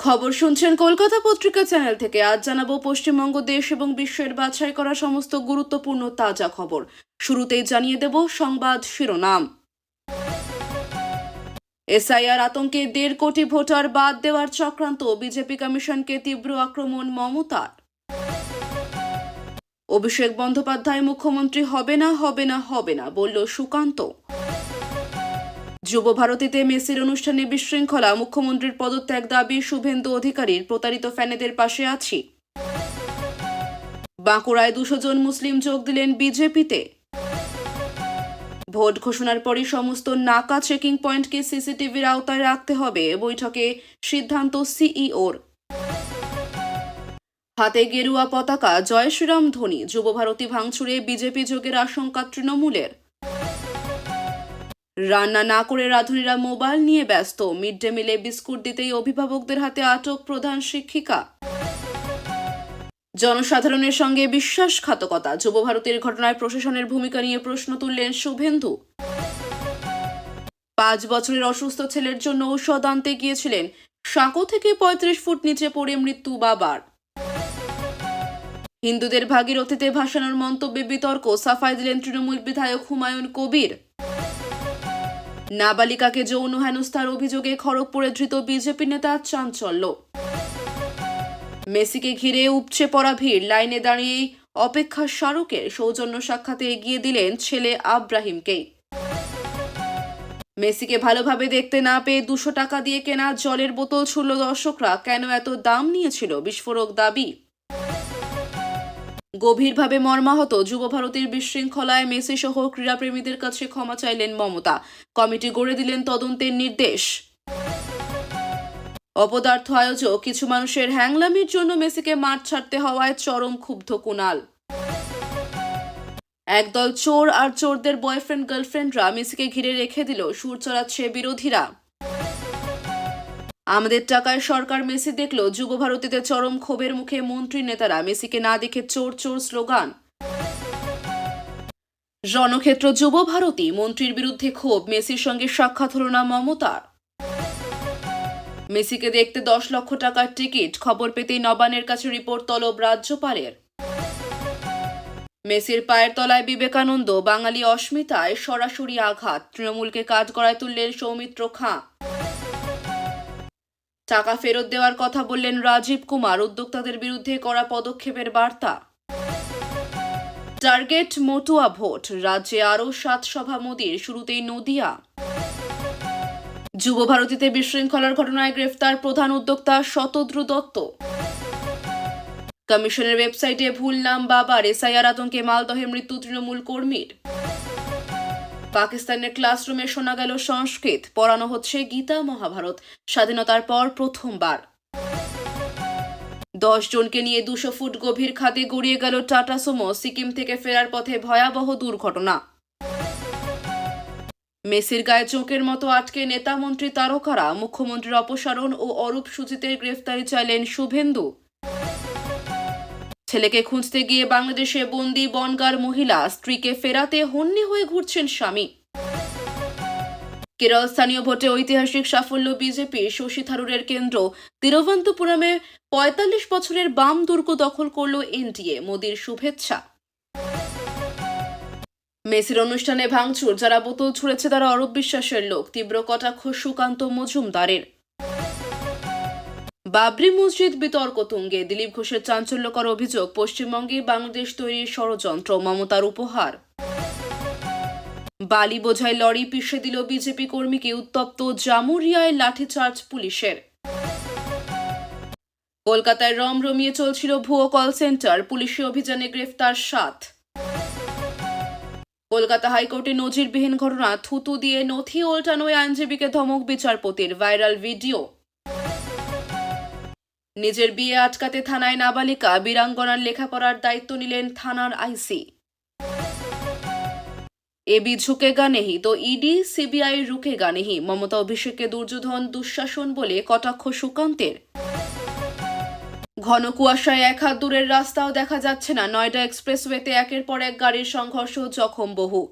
খবর শুনছেন কলকাতা পত্রিকা চ্যানেল থেকে। আজ জানাবো পশ্চিমবঙ্গ দেশ এবং বিশ্বের বাছাই করা সমস্ত গুরুত্বপূর্ণ তাজা খবর। শুরুতেই জানিয়ে দেব সংবাদ শিরোনাম। এসআইআর আতঙ্কে 1.5 কোটি ভোটার বাদ দেওয়ার চক্রান্ত, বিজেপি কমিশনকে তীব্র আক্রমণ মমতার। অভিষেক বন্দ্যোপাধ্যায় মুখ্যমন্ত্রী হবে না বলল সুকান্ত। যুব ভারতীতে মেসির অনুষ্ঠানে বিশৃঙ্খলা, মুখ্যমন্ত্রীর পদত্যাগ দাবি শুভেন্দু অধিকারীর। প্রতারিত ফ্যানেদের পাশে আছি। বাঁকুড়ায় 200 জন মুসলিম যোগ দিলেন বিজেপিতে। ভোট ঘোষণার পরই সমস্ত নাকা চেকিং পয়েন্টকে সিসিটিভির আওতায় রাখতে হবে, বৈঠকে সিদ্ধান্ত সিইওর। হাতে গেরুয়া পতাকা, জয় শ্রীরাম ধ্বনি। যুব ভারতী ভাঙচুরে বিজেপি যোগের আশঙ্কা তৃণমূলের। রান্না না করে রাঁধুনিরা মোবাইল নিয়ে ব্যস্ত, মিড ডে মিলে বিস্কুট দিতেই অভিভাবকদের হাতে আটক প্রধান শিক্ষিকা। জনসাধারণের সঙ্গে বিশ্বাসঘাতকতা, যুব ভারতীর ঘটনায় প্রশাসনের ভূমিকা নিয়ে প্রশ্ন তুললেন শুভেন্দু। 5 বছরের অসুস্থ ছেলের জন্য ঔষধ আনতে গিয়েছিলেন, সাঁকো থেকে 35 ফুট নিচে পড়ে মৃত্যু বাবার। হিন্দুদের ভাগীরথীতে ভাসানোর মন্তব্যে বিতর্ক, সাফাই দিলেন তৃণমূল বিধায়ক হুমায়ুন কবির। নাবালিকাকে যৌন হেনস্থার অভিযোগে খড়গপুরে ধৃত বিজেপি নেতা, চাঞ্চল্য। মেসিকে ঘিরে উপচে পড়া ভিড়, লাইনে দাঁড়িয়ে অপেক্ষা শাহরুখের। সৌজন্য সাক্ষাতে এগিয়ে দিলেন ছেলে আব্রাহিমকেই। মেসিকে ভালোভাবে দেখতে না পেয়ে 200 টাকা দিয়ে কেনা জলের বোতল ছুড়ল দর্শকরা। কেন এত দাম নিয়েছিল, বিস্ফোরক দাবি। গভীরভাবে মর্মাহত, যুব ভারতীর বিশৃঙ্খলায় মেসি সহ ক্রীড়াপ্রেমীদের কাছে ক্ষমা চাইলেন মমতা। কমিটি গড়ে দিলেন তদন্তের নির্দেশ। অপদার্থ আয়োজক কিছু মানুষের হ্যাংলামির জন্য মেসিকে মাঠ ছাড়তে হওয়ায় চরম ক্ষুব্ধ কুণাল। একদল চোর আর চোরদের বয়ফ্রেন্ড গার্লফ্রেন্ডরা মেসিকে ঘিরে রেখে দিল, সুর চড়াচ্ছে বিরোধীরা। আমাদের টাকায় সরকার মেসি দেখল, যুব ভারতীতে চরম ক্ষোভের মুখে মন্ত্রী নেতারা। মেসিকে না দেখে চোর চোর স্লোগান। রণক্ষেত্র যুব ভারতী, মন্ত্রীর বিরুদ্ধে ক্ষোভ, মেসির সঙ্গে সাক্ষাৎ হল না মমতার। মেসিকে দেখতে 10 লক্ষ টাকার টিকিট, খবর পেতেই নবান্নের কাছে রিপোর্ট তলব রাজ্যপালের। মেসির পায়ের তলায় বিবেকানন্দ, বাঙালি অস্মিতায় সরাসরি আঘাত। তৃণমূলকে কাজ করায় তুললেন সৌমিত্র খাঁ। টাকা ফেরত দেওয়ার কথা বললেন রাজীব কুমার, উদ্যোক্তাদের বিরুদ্ধে কড়া পদক্ষেপের বার্তা। টার্গেট মটুয়া ভোট, রাজ্যে আরও 7 সভা মোদির, শুরুতেই নদিয়া। যুব ভারতীতে বিশৃঙ্খলার ঘটনায় গ্রেফতার প্রধান উদ্যোক্তা শতদ্রু দত্ত। কমিশনের ওয়েবসাইটে ভুল নাম বাবার, এসআইআর আতঙ্কে মালদহে মৃত্যু তৃণমূল কর্মীর। পাকিস্তানের ক্লাসরুমে শোনা গেল সংস্কৃত, পড়ানো হচ্ছে গীতা মহাভারত, স্বাধীনতার পর প্রথমবার। 10 জনকে নিয়ে 200 ফুট গভীর খাদে গড়িয়ে গেল টাটা সুমো, সিকিম থেকে ফেরার পথে ভয়াবহ দুর্ঘটনা। মেসির গায়ে চোখের মতো আটকে নেতা মন্ত্রী তারকারা, মুখ্যমন্ত্রীর অপসারণ ও অরূপ সুজিতের গ্রেফতারি চাইলেন শুভেন্দু। ছেলেকে খুঁজতে গিয়ে বাংলাদেশে বন্দি বনগাঁর মহিলা, স্ত্রীকে ফেরাতে হন্যে হয়ে ঘুরছেন স্বামী। কেরল স্থানীয় ভোটে ঐতিহাসিক সাফল্য বিজেপি, শশী থারুরের কেন্দ্র তিরুবনন্তপুরমে 45 বছরের বাম দুর্গ দখল করল এনডিএ, মোদির শুভেচ্ছা। মেসির অনুষ্ঠানে ভাঙচুর, যারা বোতল ছুঁড়েছে তারা অরূপ বিশ্বাসের লোক, তীব্র কটাক্ষ সুকান্ত মজুমদারের। বাবরি মসজিদ বিতর্ক তুঙ্গে, দিলীপ ঘোষের চাঞ্চল্যকর অভিযোগ, পশ্চিমবঙ্গে বাংলাদেশ তৈরির ষড়যন্ত্র, মমতার উপহার। বালি বোঝাই লরি পিষে দিল বিজেপি কর্মীকে, উত্তপ্ত জামুরিয়ায় লাঠিচার্জ পুলিশের। কলকাতায় রমরমিয়ে চলছিল ভুয়ো কল সেন্টার, পুলিশি অভিযানে গ্রেফতার 7। কলকাতা হাইকোর্টে নজিরবিহীন ঘটনা, থুতু দিয়ে নথি ওল্টানোয় আইনজীবীকে ধমক বিচারপতির, ভাইরাল ভিডিও। নিজের বিয়ে আটকাতে থানায় নাবালিকা, বীরাঙ্গনার লেখাপড়ার দায়িত্ব নিলেন থানার আইসি। এবি ঝুঁকেগা নেহি তো ইডি সিবিআই রুকেগা নেহি, মমতা অভিষেককে দুর্যোধন দুঃশাসন বলে কটাক্ষ সুকান্তের। ঘন কুয়াশায় 1 হাত দূরের রাস্তাও দেখা যাচ্ছে না, নয়ডা এক্সপ্রেসওয়েতে একের পর এক গাড়ির সংঘর্ষ, জখম বহু।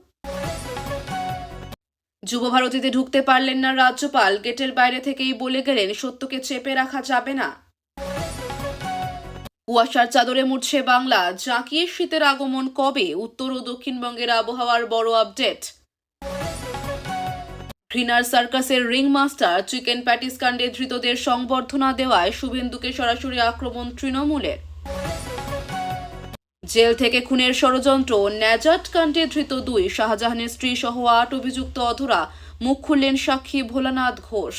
যুবভারতীতে ঢুকতে পারলেন না রাজ্যপাল, গেটের বাইরে থেকেই বলে গেলেন সত্যকে চেপে রাখা যাবে না। কুয়াশার চাদরে মুড়ছে বাংলা, জাঁকিয়ে শীতের আগমন কবে? উত্তর ও দক্ষিণবঙ্গের আবহাওয়ার বড় আপডেট। ঘৃণার সার্কাসের রিং মাস্টার চিকেন প্যাটিস কাণ্ডে ধৃতদের সংবর্ধনা দেওয়ায় শুভেন্দুকে সরাসরি আক্রমণ তৃণমূলের। জেল থেকে খুনের ষড়যন্ত্র, ন্যাজাট কাণ্ডে ধৃত 2, শাহজাহানের স্ত্রী সহ 8 অভিযুক্ত অধরা। মুখ খুললেন সাক্ষী ভোলানাথ ঘোষ।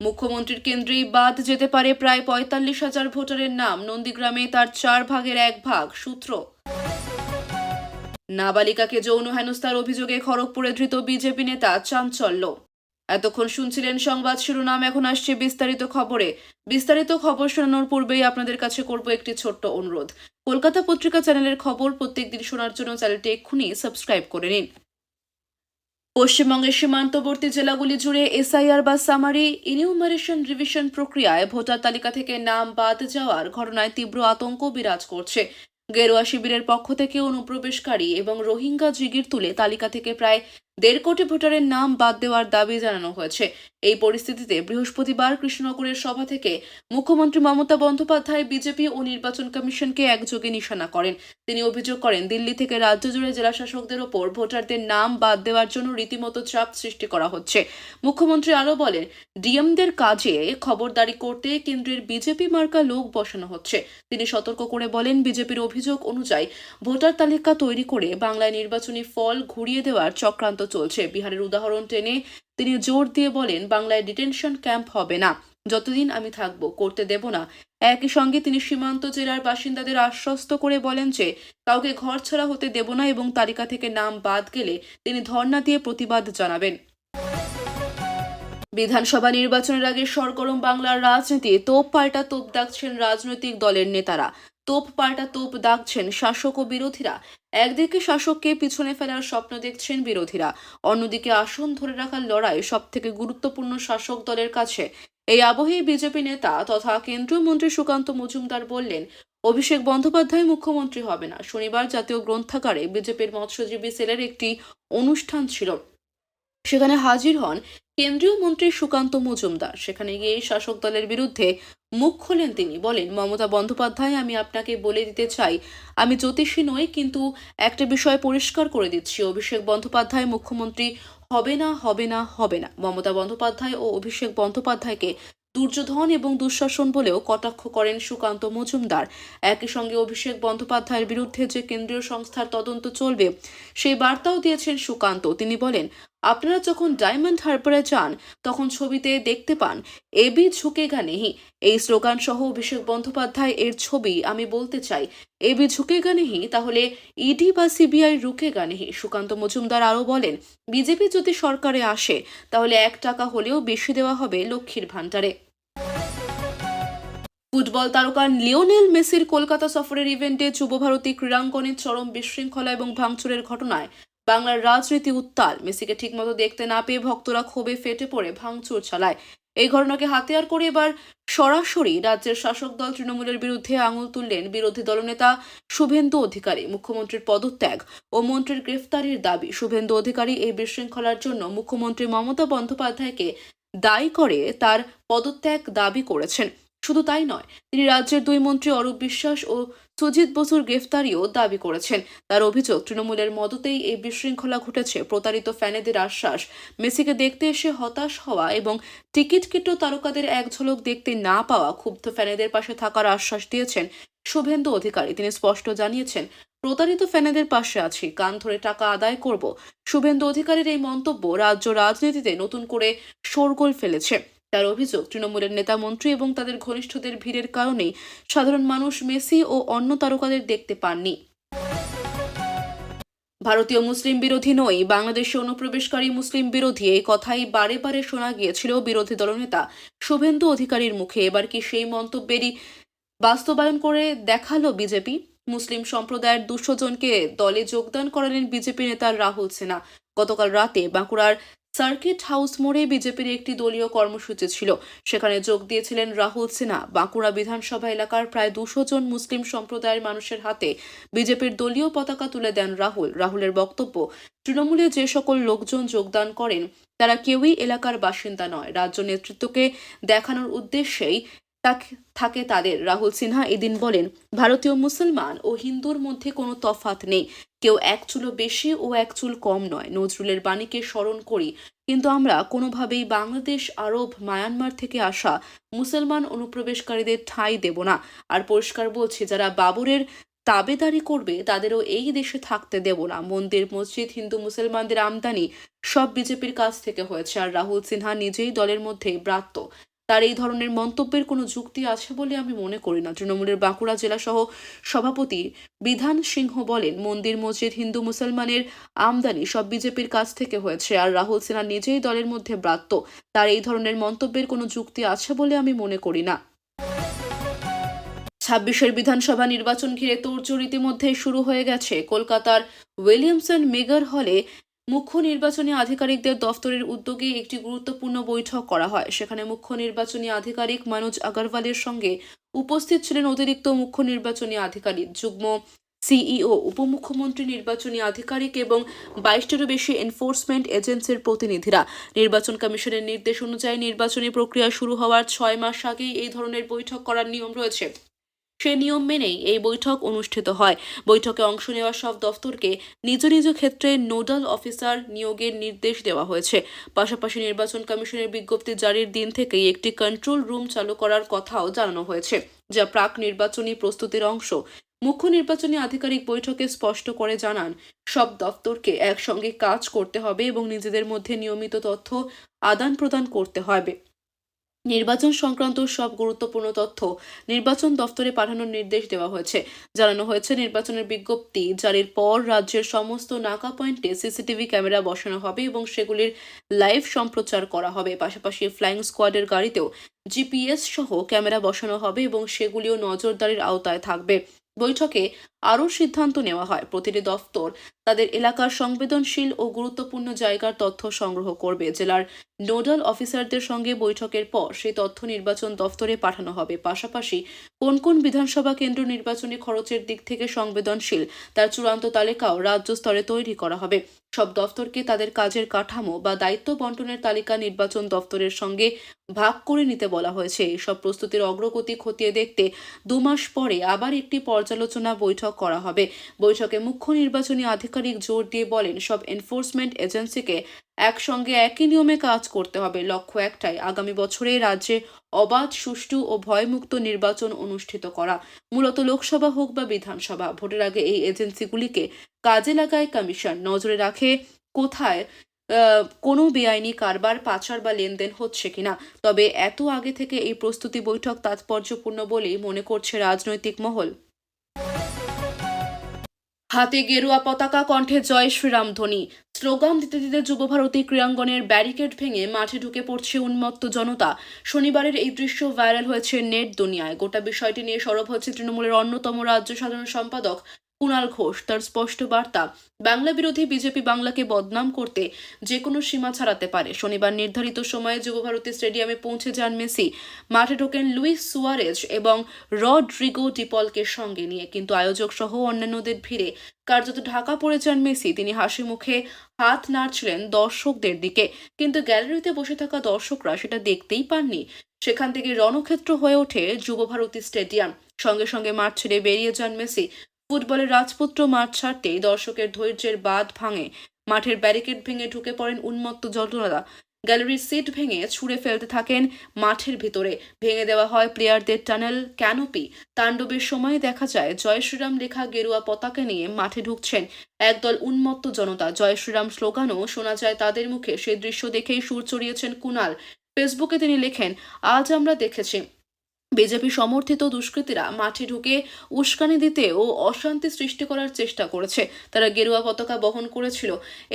মুখ্যমন্ত্রীর কেন্দ্রেই বাদ যেতে পারে প্রায় 45,000 ভোটারের নাম, নন্দীগ্রামে তার 4 ভাগের 1 ভাগ। সূত্র। নাবালিকাকে যৌন হেনস্থার অভিযোগে খড়গপুরে ধৃত বিজেপি নেতা, চাঞ্চল্য। এতক্ষণ শুনছিলেন সংবাদ শিরোনাম, এখন আসছে বিস্তারিত খবরে। বিস্তারিত খবর শোনানোর পূর্বেই আপনাদের কাছে করব একটি ছোট্ট অনুরোধ। কলকাতা পত্রিকা চ্যানেলের খবর প্রত্যেকদিন শোনার জন্য চ্যানেলটি এক্ষুনি সাবস্ক্রাইব করে নিন। পশ্চিমবঙ্গের সীমান্তবর্তী জেলাগুলি জুড়ে এসআইআর বা সামারি ইনিউমারেশন রিভিশন প্রক্রিয়ায় ভোটার তালিকা থেকে নাম বাদ যাওয়ার ঘটনায় তীব্র আতঙ্ক বিরাজ করছে। গেরুয়া শিবিরের পক্ষ থেকে অনুপ্রবেশকারী এবং রোহিঙ্গা জিগির তুলে তালিকা থেকে প্রায় 1.5 কোটি ভোটারের নাম বাদ দেওয়ার দাবি জানানো হয়েছে। এই পরিস্থিতিতে বৃহস্পতিবার কৃষ্ণনগরের সভা থেকে মুখ্যমন্ত্রী মমতা বন্দ্যোপাধ্যায় বিজেপি ও নির্বাচন কমিশনকে একযোগে নিশানা করেন। তিনি অভিযোগ করেন, দিল্লি থেকে রাজ্য জুড়ে জেলা শাসকদের ওপর ভোটারদের নাম বাদ দেওয়ার জন্য রীতিমতো চাপ সৃষ্টি করা হচ্ছে। মুখ্যমন্ত্রী আরও বলেন, ডিএমদের কাজে খবরদারি করতে কেন্দ্রের বিজেপি মার্কা লোক বসানো হচ্ছে। তিনি সতর্ক করে বলেন, বিজেপির অভিযোগ অনুযায়ী ভোটার তালিকা তৈরি করে বাংলায় নির্বাচনী ফল ঘুরিয়ে দেওয়ার চক্রান্ত চলছে। বিহারের উদাহরণ টেনে তিনি জোর দিয়ে বলেন, বাংলায় ডিটেনশন ক্যাম্প হবে না, যতদিন আমি থাকব করতে দেব না। একই সঙ্গে তিনি সীমান্ত জেলার বাসিন্দাদের আশ্বস্ত করে বলেন যে কাউকে ঘর ছাড়া হতে দেব না এবং তালিকা থেকে নাম বাদ গেলে তিনি ধর্ণা দিয়ে প্রতিবাদ জানাবেন। বিধানসভা নির্বাচনের আগে সরগরম বাংলার রাজনীতি, তোপ পাল্টা তোপ দাগছেন রাজনৈতিক দলের নেতারা। তোপ পাল্টা তোপ দাগছেন শাসক ও বিরোধীরা। একদিকে শাসককে পিছনে ফেলার স্বপ্ন দেখছেন বিরোধীরা, অন্যদিকে আসন ধরে রাখার লড়াই সবথেকে গুরুত্বপূর্ণ শাসক দলের কাছে। এই আবহে বিজেপি নেতা তথা কেন্দ্রীয় মন্ত্রী সুকান্ত মজুমদার বললেন, অভিষেক বন্দ্যোপাধ্যায় মুখ্যমন্ত্রী হবে না। শনিবার জাতীয় গ্রন্থাগারে বিজেপির মৎস্যজীবী সেলের একটি অনুষ্ঠান ছিল, সেখানে হাজির হন কেন্দ্রীয় মন্ত্রী সুকান্ত মজুমদার। সেখানে গিয়ে শাসক দলের বিরুদ্ধে মুখ খোলেন তিনি। বলেন, মমতা বন্দ্যোপাধ্যায়, আমি আপনাকে বলে দিতে চাই, আমি জ্যোতিষী নই, কিন্তু একটা বিষয় পরিষ্কার করে দিচ্ছি, অভিষেক বন্দ্যোপাধ্যায় মুখ্যমন্ত্রী হবে না, হবে না, হবে না। মমতা বন্দ্যোপাধ্যায় ও অভিষেক বন্দ্যোপাধ্যায়কে দুর্যোধন এবং দুঃশাসন বলেও কটাক্ষ করেন সুকান্ত মজুমদার। একই সঙ্গে অভিষেক বন্দ্যোপাধ্যায়ের বিরুদ্ধে যে কেন্দ্রীয় সংস্থার তদন্ত চলবে সেই বার্তাও দিয়েছেন সুকান্ত। তিনি বলেন, আপনারা যখন ডায়মন্ড হারবারে যান তখন ছবিতে দেখতে পান এবি ঝুঁকেগা নেহি, এই স্লোগান সহ অভিষেক বন্দ্যোপাধ্যায় এর ছবি। আমি বলতে চাই, এবি ঝুঁকেগা নেহি, তাহলে ইডি বা সিবিআই রুকেগা নেহি। সুকান্ত মজুমদার আরও বলেন, বিজেপি যদি সরকারে আসে তাহলে 1 টাকা হলেও বেশি দেওয়া হবে লক্ষ্মীর ভাণ্ডারে। ফুটবল তারকা লিওনেল মেসির কলকাতা সফরের ইভেন্টে যুবভারতী ক্রীড়াঙ্গনে চরম বিশৃঙ্খলা এবং ভাঙচুরের ঘটনায় বাংলার রাজনীতি উত্তাল। মেসিকে ঠিকমতো দেখতে না পেয়ে ভক্তরা ক্ষোভে ফেটে পড়ে ভাঙচুর চালায়। এই ঘটনাকে হাতিয়ার করে এবার সরাসরি রাজ্যের শাসক দল তৃণমূলের বিরুদ্ধে আঙুল তুললেন বিরোধী দলনেতা শুভেন্দু অধিকারী। মুখ্যমন্ত্রীর পদত্যাগ ও মন্ত্রীর গ্রেফতারির দাবি। শুভেন্দু অধিকারী এই বিশৃঙ্খলার জন্য মুখ্যমন্ত্রী মমতা বন্দ্যোপাধ্যায়কে দায়ী করে তার পদত্যাগ দাবি করেছেন। শুধু তাই নয়, তিনি রাজ্যের 2 মন্ত্রী অরূপ বিশ্বাস ও সুজিত বসুর গ্রেফতারিও দাবি করেছেন। তার অভিযোগ, তৃণমূলের মদতেই এই বিশৃঙ্খলা ঘটেছে। প্রতারিত ফ্যানেদের আশ্বাস, মেসিকে দেখতে এসে হতাশ হওয়া এবং টিকিট কেটো তারকাদের এক ঝলক দেখতে না পাওয়া ক্ষুব্ধ ফ্যানেদের পাশে থাকার আশ্বাস দিয়েছেন শুভেন্দু অধিকারী। তিনি স্পষ্ট জানিয়েছেন, প্রতারিত ফ্যানেদের পাশে আছি, কান ধরে টাকা আদায় করব। শুভেন্দু অধিকারীর এই মন্তব্য রাজ্য রাজনীতিতে নতুন করে শোরগোল ফেলেছে। তার অভিযোগ, তৃণমূলের নেতা মন্ত্রী এবং তাদের ঘনিষ্ঠদের ভিড়ের কারণেই সাধারণ মানুষ মেসি ও অন্য তারকাদের দেখতে পাননি। ভারতীয় মুসলিম বিরোধী নই, বাংলাদেশে অনুপ্রবেশকারী মুসলিম বিরোধী, এই কথাই বারে বারে শোনা গিয়েছিল বিরোধী দলনেতা শুভেন্দু অধিকারীর মুখে। এবার কি সেই মন্তব্যেরই বাস্তবায়ন করে দেখালো বিজেপি? মুসলিম সম্প্রদায়ের 200 জনকে দলে যোগদান করালেন বিজেপি নেতা রাহুল সিনহা। গতকাল রাতে বাঁকুড়ার সার্কিট হাউস মোড়ে বিজেপির একটি দলীয় কর্মসূচি ছিল। সেখানে যোগ দিয়েছিলেন রাহুল সিনহা। বাঁকুড়া বিধানসভা এলাকার প্রায় 200 জন মুসলিম সম্প্রদায়ের মানুষের হাতে বিজেপির দলীয় পতাকা তুলে দেন রাহুলের বক্তব্য, তৃণমূলে যে সকল লোকজন যোগদান করেন তারা কেউই এলাকার বাসিন্দা নয়, রাজ্য নেতৃত্বকে দেখানোর উদ্দেশ্যেই থাকে তাদের। রাহুল সিনহা এদিন বলেন, ভারতীয় মুসলমান ও হিন্দুর মধ্যে কোনো তফাৎ নেই, কেউ এক চুলো বেশি ও এক চুল কম নয়। নজরুলের বাণীকে স্মরণ করি, কিন্তু আমরা কোনোভাবেই বাংলাদেশ, আরব, মায়ানমার থেকে আসা মুসলমান অনুপ্রবেশকারীদের ঠাঁই দেব না। আর পরিষ্কার বলছি, যারা বাবরের তাবেদারি করবে তাদেরও এই দেশে থাকতে দেব না। মন্দির, মসজিদ, হিন্দু মুসলমানদের আমদানি সব বিজেপির কাছ থেকে হয়েছে। আর রাহুল সিনহা নিজেই দলের মধ্যে ব্রাত্য। তার এই ধরনের মন্তব্যের কোনো যুক্তি আছে বলে আমি মনে করি না। তৃণমূলের বাঁকুড়া জেলা সহ সভাপতি বিধান সিংহ বলেন, মন্দির, মসজিদ, হিন্দু মুসলমানের আমদানি সব বিজেপির কাছ থেকে হয়েছে। আর রাহুল সিনহা নিজেই দলের মধ্যে ব্রাত্য। তার এই ধরনের মন্তব্যের কোনো যুক্তি আছে বলে আমি মনে করি না। 26-এর বিধানসভা নির্বাচন ঘিরে তোড়জোড় ইতিমধ্যে শুরু হয়ে গেছে। কলকাতার উইলিয়ামসন মেগর হলে মুখ্য নির্বাচনী আধিকারিকদের দফতরের উদ্যোগে একটি গুরুত্বপূর্ণ বৈঠক করা হয়। সেখানে মুখ্য নির্বাচনী আধিকারিক মনোজ আগরওয়ালের সঙ্গে উপস্থিত ছিলেন অতিরিক্ত মুখ্য নির্বাচনী আধিকারিক, যুগ্ম সিইও, উপমুখ্যমন্ত্রী, নির্বাচনী আধিকারিক এবং 22টিরও বেশি এনফোর্সমেন্ট এজেন্সির প্রতিনিধিরা। নির্বাচন কমিশনের নির্দেশ অনুযায়ী নির্বাচনী প্রক্রিয়া শুরু হওয়ার 6 মাস আগেই এই ধরনের বৈঠক করার নিয়ম রয়েছে। সেই নিয়ম মেনেই এই বৈঠক অনুষ্ঠিত হয়। বৈঠকে অংশ নেওয়া সব দফতরকে নিজ নিজ ক্ষেত্রে নোডাল অফিসার নিয়োগের নির্দেশ দেওয়া হয়েছে। পাশাপাশি নির্বাচন কমিশনের বিজ্ঞপ্তি জারির দিন থেকেই একটি কন্ট্রোল রুম চালু করার কথাও জানানো হয়েছে, যা প্রাক নির্বাচনী প্রস্তুতির অংশ। মুখ্য নির্বাচনী আধিকারিক বৈঠকে স্পষ্ট করে জানান, সব দফতরকে একসঙ্গে কাজ করতে হবে এবং নিজেদের মধ্যে নিয়মিত তথ্য আদান প্রদান করতে হবে। নির্বাচন সংক্রান্ত সব গুরুত্বপূর্ণ তথ্য নির্বাচন দফতরে পাঠানোর নির্দেশ দেওয়া হয়েছে। জানানো হয়েছে, নির্বাচনের বিজ্ঞপ্তি জারির পর রাজ্যের সমস্ত নাকা পয়েন্টে সিসিটিভি ক্যামেরা বসানো হবে এবং সেগুলির লাইভ সম্প্রচার করা হবে। পাশাপাশি ফ্লাইং স্কোয়াডের গাড়িতেও জিপিএস সহ ক্যামেরা বসানো হবে এবং সেগুলিও নজরদারির আওতায় থাকবে। বৈঠকে আরও সিদ্ধান্ত নেওয়া হয়, প্রতিটি দফতর তাদের এলাকার সংবেদনশীল ও গুরুত্বপূর্ণ জায়গার তথ্য সংগ্রহ করবে। জেলার নোডাল অফিসারদের সঙ্গে বৈঠকের পর সেই তথ্য নির্বাচন দফতরে পাঠানো হবে। পাশাপাশি কোন কোন বিধানসভা কেন্দ্র নির্বাচনী খরচের দিক থেকে সংবেদনশীল তার চূড়ান্ত তালিকাও রাজ্য স্তরে তৈরি করা হবে। সব দফতরকে তাদের কাজের কাঠামো বা দায়িত্ব বন্টনের তালিকা নির্বাচন দফতরের সঙ্গে ভাগ করে নিতে বলা হয়েছে। এইসব প্রস্তুতির অগ্রগতি খতিয়ে দেখতে 2 মাস পরে আবার একটি পর্যালোচনা বৈঠক করা হবে। বৈঠকে মুখ্য নির্বাচনী আধিকারিক জোর দিয়ে বলেন, সব এনফোর্সমেন্ট এজেন্সিকে একসঙ্গে একই নিয়মে কাজ করতে হবে। লক্ষ্য একটাই, আগামী বছরে রাজ্যে অবাধ, সুষ্ঠু ও ভয়মুক্ত নির্বাচন অনুষ্ঠিত করা। মূলত লোকসভা হোক বা বিধানসভা, ভোটের আগে এই এজেন্সিগুলিকে কাজে লাগায় কমিশন। নজরে রাখে কোথায় কোনো বেআইনি কারবার, পাচার বা লেনদেন হচ্ছে কিনা। তবে এত আগে থেকে এই প্রস্তুতি বৈঠক তাৎপর্যপূর্ণ বলেই মনে করছে রাজনৈতিক মহল। হাতে গেরুয়া পতাকা, কণ্ঠে জয় শ্রীরাম ধ্বনি, স্লোগান দিতে দিতে যুবভারতী ক্রীড়াঙ্গনের ব্যারিকেড ভেঙে মাঠে ঢুকে পড়ছে উন্মত্ত জনতা। শনিবারের এই দৃশ্য ভাইরাল হয়েছে নেট দুনিয়ায়। গোটা বিষয়টি নিয়ে সরব হচ্ছে তৃণমূলের অন্যতম রাজ্য সাধারণ সম্পাদক কুণাল ঘোষ। তার স্পষ্ট বার্তা, বাংলা বিরোধী বিজেপি বাংলাকে বদনাম করতে যে কোনো সীমা ছাড়াতে পারে। শনিবার নির্ধারিত সময়ে যুবভারতী স্টেডিয়ামে পৌঁছে যান মেসি। মাঠে ঢোকেন লুইস সুয়ারেজ এবং রড্রিগো ডিপলকে সঙ্গে নিয়ে, কিন্তু আয়োজক সহ অন্যান্যদের ভিড়ে কার্যত ঢাকা পড়ে যান মেসি। তিনি হাসি মুখে হাত নাড়ছিলেন দর্শকদের দিকে, কিন্তু গ্যালারিতে বসে থাকা দর্শকরা সেটা দেখতেই পাননি। সেখান থেকে রণক্ষেত্র হয়ে ওঠে যুবভারতী স্টেডিয়াম। সঙ্গে সঙ্গে মাঠ ছেড়ে বেরিয়ে যান মেসি। ফুটবলের রাজপুত্র মাঠ ছাড়তেই দর্শকের ধৈর্যের বাঁধ ভাঙে। মাঠের ব্যারিকেড ভেঙে ঢুকে পড়েন উন্মত্ত জনতা। গ্যালারির সিট ভেঙে ছুঁড়ে ফেলতে থাকেন মাঠের ভিতরে। ভেঙে দেওয়া হয় প্লেয়ারদের টানেল, ক্যানোপি। তাণ্ডবের সময় দেখা যায় জয় শ্রীরাম লেখা গেরুয়া পতাকা নিয়ে মাঠে ঢুকছেন একদল উন্মত্ত জনতা। জয় শ্রীরাম স্লোগানও শোনা যায় তাদের মুখে। সেই দৃশ্য দেখেই সুর চড়িয়েছেন কুণাল। ফেসবুকে তিনি লেখেন, আজ আমরা দেখেছি বিজেপি সমর্থিত দুষ্কৃতীরা মাঠে ঢুকে উস্কানি দিতে ও অশান্তি সৃষ্টি করার চেষ্টা করেছে। তারা গেরুয়া পতাকা বহন করেছিল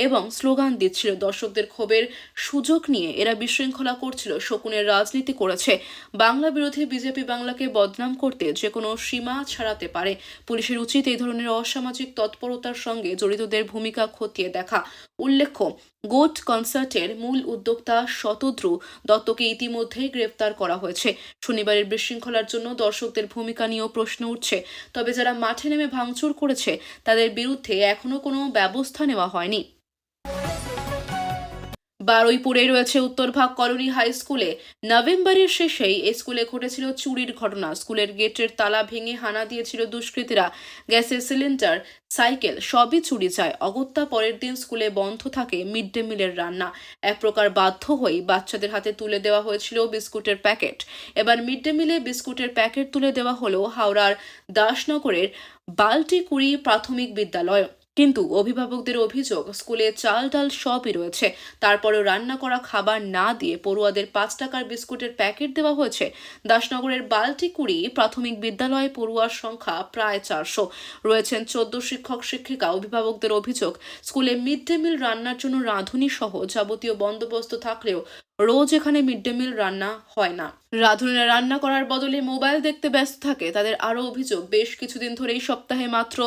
এবং স্লোগান দিচ্ছিল। দর্শকদের ক্ষোভের সুযোগ নিয়ে এরা বিশৃঙ্খলা করছিল, শকুনের রাজনীতি করেছে। বাংলা বিরোধী বিজেপি বাংলাকে বদনাম করতে যে কোনো সীমা ছাড়াতে পারে। পুলিশের উচিত এই ধরনের অসামাজিক তৎপরতার সঙ্গে জড়িতদের ভূমিকা খতিয়ে দেখা। উল্লেখ্য, গোট কনসার্টের মূল উদ্যোক্তা শতদ্রু দত্তকে ইতিমধ্যেই গ্রেফতার করা হয়েছে। শনিবারের বিশৃঙ্খলার জন্য দর্শকদের ভূমিকা নিয়েও প্রশ্ন উঠছে। তবে যারা মাঠে নেমে ভাঙচুর করেছে তাদের বিরুদ্ধে এখনো কোনো ব্যবস্থা নেওয়া হয়নি। বারুইপুরে রয়েছে উত্তরভাগ কলোনি হাই স্কুলে নভেম্বরের শেষেই এ স্কুলে ঘটেছিল চুরির ঘটনা। স্কুলের গেটের তালা ভেঙে হানা দিয়েছিল দুষ্কৃতীরা। গ্যাসের সিলিন্ডার, সাইকেল সবই চুরি যায়। অগত্যা পরের দিন স্কুলে বন্ধ থাকে মিড ডে মিলের রান্না। এক প্রকার বাধ্য হয়েই বাচ্চাদের হাতে তুলে দেওয়া হয়েছিল বিস্কুটের প্যাকেট। এবার মিড ডে মিলে বিস্কুটের প্যাকেট তুলে দেওয়া হলো হাওড়ার দাসনগরের বালটিকুড়ি প্রাথমিক বিদ্যালয়। কিন্তু অভিভাবকদের অভিযোগ, স্কুলে চাল ডাল সবই রয়েছে, তারপরেও রান্না করা খাবার না দিয়ে পড়ুয়াদের 5 টাকার বিস্কুটের প্যাকেট দেওয়া হয়েছে। দাসনগরের বালটিকুড়ি প্রাথমিক বিদ্যালয়ে পড়ুয়ার সংখ্যা প্রায় 400, রয়েছেন 14 শিক্ষক শিক্ষিকা। অভিভাবকদের অভিযোগ, স্কুলে মিড ডে মিল রান্নার জন্য রাঁধুনি সহ যাবতীয় বন্দোবস্ত থাকলেও রোজ এখানে মিড ডে মিল রান্না হয় না। রাঁধুনিরা রান্না করার বদলে মোবাইল দেখতে ব্যস্ত থাকে। তাদের আরও অভিযোগ, বেশ কিছুদিন ধরেই সপ্তাহে মাত্র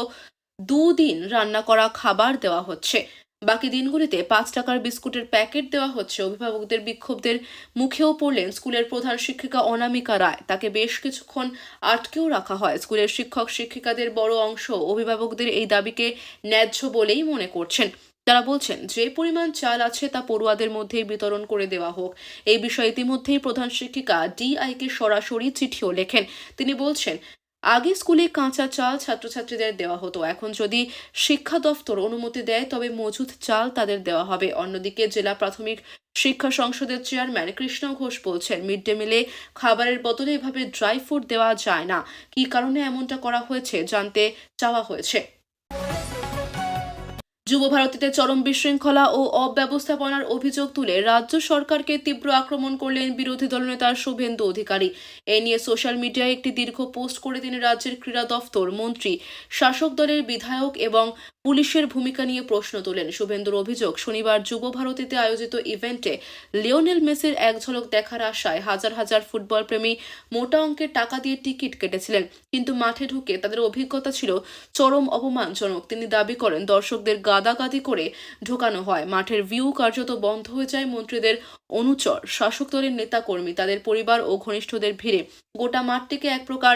2 দিন রান্না করা খাবার দেওয়া হচ্ছে, বাকি দিনগুলিতে 5 টাকার বিস্কুটের প্যাকেট দেওয়া হচ্ছে। অভিভাবকদের বিক্ষোভদের মুখেও পড়লেন স্কুলের প্রধান শিক্ষিকা অনামিকা রায়। তাকে বেশ কিছুক্ষণ আটকেও রাখা হয়। স্কুলের শিক্ষক শিক্ষিকাদের বড় অংশ অভিভাবকদের এই দাবিকে ন্যায্য বলেই মনে করছেন। তারা বলছেন, যে পরিমাণ চাল আছে তা পড়ুয়াদের মধ্যেই বিতরণ করে দেওয়া হোক। এই বিষয়ে ইতিমধ্যেই প্রধান শিক্ষিকা ডিআইকে সরাসরি চিঠিও লেখেন। তিনি বলছেন, আগে স্কুলে কাঁচা চাল ছাত্রছাত্রীদের দেওয়া হতো, এখন যদি শিক্ষা দফতর অনুমতি দেয় তবে মজুদ চাল তাদের দেওয়া হবে। অন্যদিকে জেলা প্রাথমিক শিক্ষা সংসদের চেয়ারম্যান কৃষ্ণ ঘোষ বলছেন, মিড ডে মিলে খাবারের বদলে এভাবে ড্রাই ফ্রুট দেওয়া যায় না। কী কারণে এমনটা করা হয়েছে জানতে চাওয়া হয়েছে। যুব ভারতীতে চরম বিশৃঙ্খলা ও অব্যবস্থাপনার অভিযোগ তুলে রাজ্য সরকারকে তীব্র আক্রমণ করলেন বিরোধী দলনেতা শুভেন্দু অধিকারী। এ নিয়ে সোশ্যাল মিডিয়ায় একটি দীর্ঘ পোস্ট করে তিনি রাজ্যের ক্রীড়া দফতর, মন্ত্রী, শাসক দলের বিধায়ক এবং পুলিশের ভূমিকা নিয়ে প্রশ্ন তোলেন। শুভেন্দুর অভিযোগ, শনিবার যুব ভারতীতে আয়োজিত ইভেন্টে লিওনেল মেসির এক ঝলক দেখার আশায় হাজার হাজার ফুটবল প্রেমী মোটা অঙ্কের টাকা দিয়ে টিকিট কেটেছিলেন, কিন্তু মাঠে ঢুকে তাদের অভিজ্ঞতা ছিল চরম অপমানজনক। তিনি দাবি করেন, দর্শকদের গাদাগাদি করে ঢোকানো হয়, মাঠের ভিউ কার্যত বন্ধ হয়ে যায়। মন্ত্রীদের অনুচর, শাসক দলের নেতাকর্মী, তাদের পরিবার ও ঘনিষ্ঠদের ভিড়ে গোটা মাঠটিকে এক প্রকার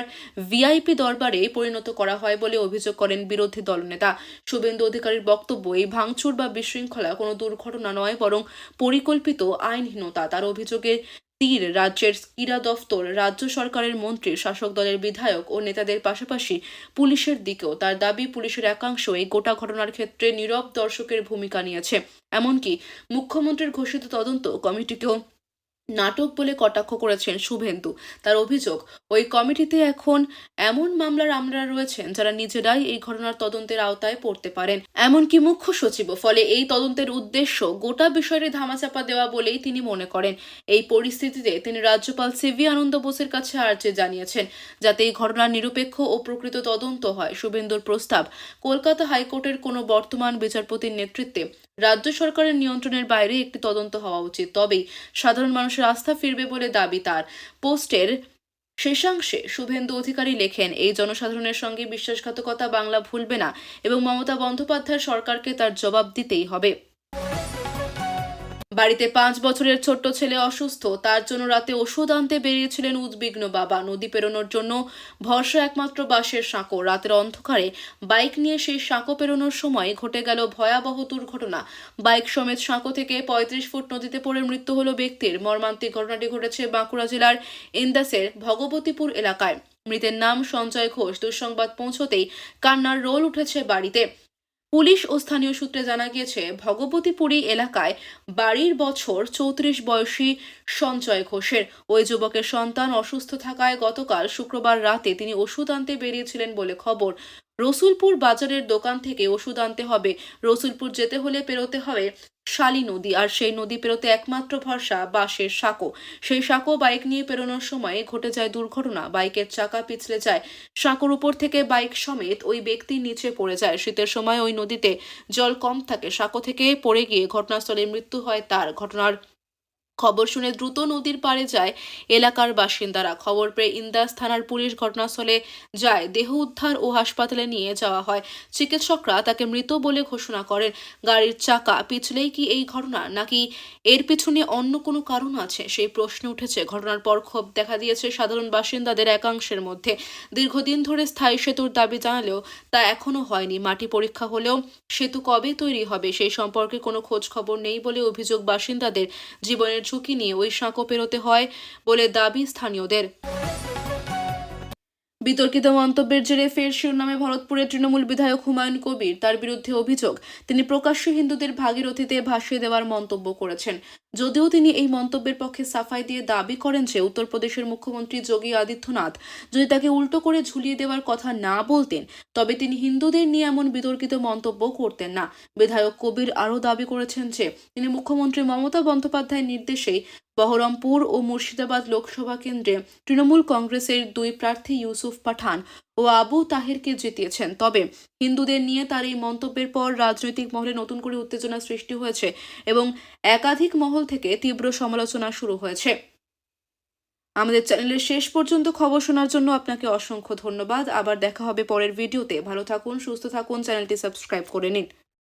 ভিআইপি দরবারে পরিণত করা হয় বলে অভিযোগ করেন বিরোধী দলনেতা শুভেন্দু অধিকারীর বক্তব্য, এই ভাঙচুর বা বিশৃঙ্খলা কোনো দুর্ঘটনা নয়, বরং পরিকল্পিত আইনহীনতা। তার অভিযোগের তীর রাজ্যের ক্রীড়া দফতর, রাজ্য সরকারের মন্ত্রী, শাসক দলের বিধায়ক ও নেতাদের পাশাপাশি পুলিশের দিকেও। তার দাবি, পুলিশের একাংশ এই গোটা ঘটনার ক্ষেত্রে নীরব দর্শকের ভূমিকা নিয়েছে। এমনকি মুখ্যমন্ত্রীর ঘোষিত তদন্ত কমিটিকেও নাটক বলে কটাক্ষ করেছেন শুভেন্দু। তার অভিযোগ, ওই কমিটিতে এখন এমন মামলার আমলা রয়েছেন যারা নিজেরাই এই ঘটনার তদন্তের আওতায় পড়তে পারেন, এমনকি মুখ্য সচিবও। ফলে এই তদন্তের উদ্দেশ্য গোটা বিষয়টি ধামাচাপা দেওয়া বলেই তিনি মনে করেন। এই পরিস্থিতিতে তিনি রাজ্যপাল সিভি আনন্দ বোসের কাছে আর্জি জানিয়েছেন যাতে এই ঘটনার নিরপেক্ষ ও প্রকৃত তদন্ত হয়। শুভেন্দুর প্রস্তাব, কলকাতা হাইকোর্টের কোনো বর্তমান বিচারপতির নেতৃত্বে রাজ্য সরকারের নিয়ন্ত্রণের বাইরে একটি তদন্ত হওয়া উচিত, তবেই সাধারণ মানুষের আস্থা ফিরবে বলে দাবি তার। পোস্টের শেষাংশে শুভেন্দু অধিকারী লেখেন, এই জনসাধারণের সঙ্গে বিশ্বাসঘাতকতা বাংলা ভুলবে না এবং মমতা বন্দ্যোপাধ্যায় সরকারকে তার জবাব দিতেই হবে। বাড়িতে 5 বছরের ছোট্ট ছেলে অসুস্থ, তার জন্য রাতে ওষুধ আনতে বেরিয়েছিলেন উদ্বিগ্ন বাবা। নদী পেরোনোর জন্য ভরসা একমাত্র বাঁশের সাঁকো। রাতের অন্ধকারে বাইক নিয়ে সেই সাঁকো পেরোনোর সময় ঘটে গেল ভয়াবহ দুর্ঘটনা। বাইক সমেত সাঁকো থেকে 35 ফুট নদীতে পড়ে মৃত্যু হলো ব্যক্তির। মর্মান্তিক ঘটনাটি ঘটেছে বাঁকুড়া জেলার ইন্দাসের ভগবতীপুর এলাকায়। মৃতের নাম সঞ্জয় ঘোষ। দুঃসংবাদ পৌঁছতেই কান্নার রোল উঠেছে বাড়িতে। পুলিশ ও স্থানীয় সূত্রে জানা গিয়েছে, ভগবতীপুরী এলাকায় বাড়ির বছর 34 বয়সী সঞ্জয় ঘোষের। ওই যুবকের সন্তান অসুস্থ থাকায় গতকাল শুক্রবার রাতে তিনি ওষুধ আনতে বেরিয়েছিলেন বলে খবর। রসুলপুর বাজারের দোকান থেকে ওষুধ আনতে হবে। রসুলপুর যেতে হলে পেরোতে হবে শালী নদী, আর সেই নদী পেরোতে একমাত্র ভরসা বাঁশের সাঁকো। সেই সাঁকো বাইক নিয়ে পেরোনোর সময় ঘটে যায় দুর্ঘটনা। বাইকের চাকা পিছলে যায়, সাঁকোর উপর থেকে বাইক সমেত ওই ব্যক্তি নিচে পড়ে যায়। শীতের সময় ওই নদীতে জল কম থাকে, সাঁকো থেকে পড়ে গিয়ে ঘটনাস্থলে মৃত্যু হয় তার। ঘটনার খবর শুনে দ্রুত নদীর পাড়ে যায় এলাকার বাসিন্দারা। খবর পেয়ে ইন্দাস থানার পুলিশ ঘটনাস্থলে যায়। দেহ উদ্ধার ও হাসপাতালে নিয়ে যাওয়া হয়। চিকিৎসকরা তাকে মৃত বলে ঘোষণা করেন। গাড়ির চাকা পিছলেই কি এই ঘটনা, নাকি এর পিছনে অন্য কোনো কারণ আছে, সেই প্রশ্ন উঠেছে। ঘটনার পর ক্ষোভ দেখা দিয়েছে সাধারণ বাসিন্দাদের একাংশের মধ্যে। দীর্ঘদিন ধরে স্থায়ী সেতুর দাবি জানালেও তা এখনো হয়নি। মাটি পরীক্ষা হলেও সেতু কবে তৈরি হবে সেই সম্পর্কে কোনো খোঁজ খবর নেই বলে অভিযোগ বাসিন্দাদের। জীবনের ঝুঁকি নিয়ে ওই সাঁকো পেরোতে হয় বলে দাবি স্থানীয়দের। বিতর্কিত মন্তব্যের জেরে ফের শিরোনামে ভরতপুরের তৃণমূল বিধায়ক হুমায়ুন কবির। তার বিরুদ্ধে অভিযোগ, তিনি প্রকাশ্যে হিন্দুদের ভাগীরথীতে ভাসিয়ে দেওয়ার মন্তব্য করেছেন। যদিও তিনি এই মন্তব্যের পক্ষে সাফাই দিয়ে দাবি করেন যে উত্তরপ্রদেশের মুখ্যমন্ত্রী যোগী আদিত্যনাথ যদি তাকে উল্টো করে ঝুলিয়ে দেওয়ার কথা না বলতেন, তবে তিনি হিন্দুদের নিয়ে এমন বিতর্কিত মন্তব্য করতেন না। বিধায়ক কবির আরও দাবি করেছেন যে তিনি মুখ্যমন্ত্রী মমতা বন্দ্যোপাধ্যায়ের নির্দেশেই বহরমপুর ও মুর্শিদাবাদ লোকসভা কেন্দ্রে তৃণমূল কংগ্রেসের দুই প্রার্থী ইউসুফ পাঠান ও আবু তাহেরকে জিতিয়েছেন। তবে হিন্দুদের নিয়ে তার এই মন্তব্যের পর রাজনৈতিক মহলে নতুন করে উত্তেজনা সৃষ্টি হয়েছে এবং একাধিক মহল থেকে তীব্র সমালোচনা শুরু হয়েছে। আমাদের চ্যানেলের শেষ পর্যন্ত খবর শোনার জন্য আপনাকে অসংখ্য ধন্যবাদ। আবার দেখা হবে পরের ভিডিওতে। ভালো থাকুন, সুস্থ থাকুন, চ্যানেলটি সাবস্ক্রাইব করে নিন।